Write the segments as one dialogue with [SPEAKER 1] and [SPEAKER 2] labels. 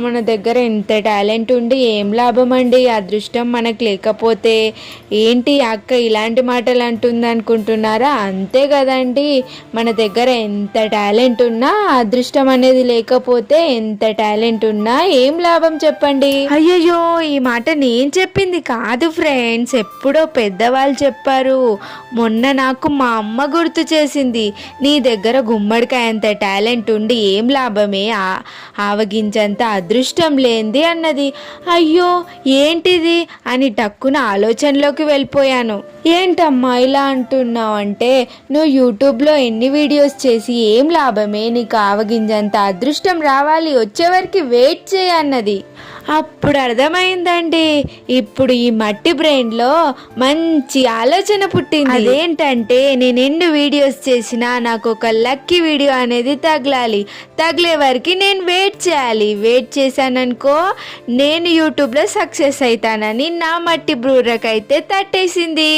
[SPEAKER 1] మన దగ్గర ఎంత టాలెంట్ ఉండి ఏం లాభం అండి, అదృష్టం మనకు లేకపోతే. ఏంటి అక్క ఇలాంటి మాటలు అంటుంది అనుకుంటున్నారా? అంతే కదండి, మన దగ్గర ఎంత టాలెంట్ ఉన్నా అదృష్టం అనేది లేకపోతే ఎంత టాలెంట్ ఉన్నా ఏం లాభం చెప్పండి. అయ్యయ్యో, ఈ మాట నేను చెప్పింది కాదు ఫ్రెండ్స్, ఎప్పుడో పెద్దవాళ్ళు చెప్పారు. మొన్న నాకు మా అమ్మ గుర్తు చేసింది. నీ దగ్గర గుమ్మడికాయ అంత టాలెంట్ ఉండి ఏం లాభమే, ఆవగించంత అదృష్టం లేంది అన్నది. అయ్యో ఏంటిది అని టక్కున ఆలోచనలోకి వెళ్ళిపోయాను. ఏంటమ్మా ఇలా అంటున్నావు అంటే, నువ్వు యూట్యూబ్లో ఎన్ని వీడియోస్ చేసి ఏం లాభమే, నీకు ఆవగింజంత అదృష్టం రావాలి, వచ్చేవరకు వెయిట్ చేయన్నది. అప్పుడు అర్థమైందండి. ఇప్పుడు ఈ మట్టి బ్రెయిన్లో మంచి ఆలోచన పుట్టింది. అదేంటంటే, నేను ఎన్ని వీడియోస్ చేసినా నాకు ఒక లక్కీ వీడియో అనేది తగలాలి. తగిలే వరకు నేను వెయిట్ చేయాలి. వెయిట్ చేశాననుకో, నేను యూట్యూబ్లో సక్సెస్ అవుతానని నా మట్టి బ్రూరకైతే తట్టేసింది.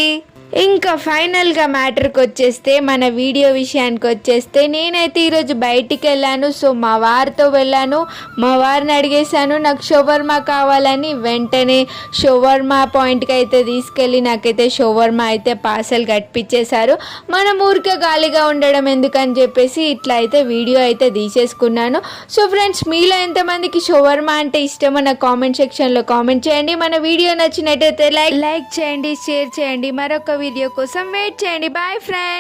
[SPEAKER 1] ఇంకా ఫైనల్గా మ్యాటర్కి వచ్చేస్తే, మన వీడియో విషయానికి వచ్చేస్తే, నేనైతే ఈరోజు బయటికి వెళ్ళాను. సో మా వారితో వెళ్ళాను. మా వారిని అడిగేశాను నాకు షవర్మా కావాలని. వెంటనే షవర్మా పాయింట్కి అయితే తీసుకెళ్ళి నాకైతే షవర్మా అయితే పార్సల్ కట్టించేశారు. మనం ఊరికే గాలిగా ఉండడం ఎందుకని చెప్పేసి ఇట్లా అయితే వీడియో అయితే తీసేసుకున్నాను. సో ఫ్రెండ్స్, మీలో ఎంతమందికి షవర్మా అంటే ఇష్టమో నా కామెంట్ సెక్షన్లో కామెంట్ చేయండి. మన వీడియో నచ్చినట్టయితే లైక్ చేయండి, షేర్ చేయండి. మరొక వీడియో కోసం వెయిట్ చేయండి. Bye friends.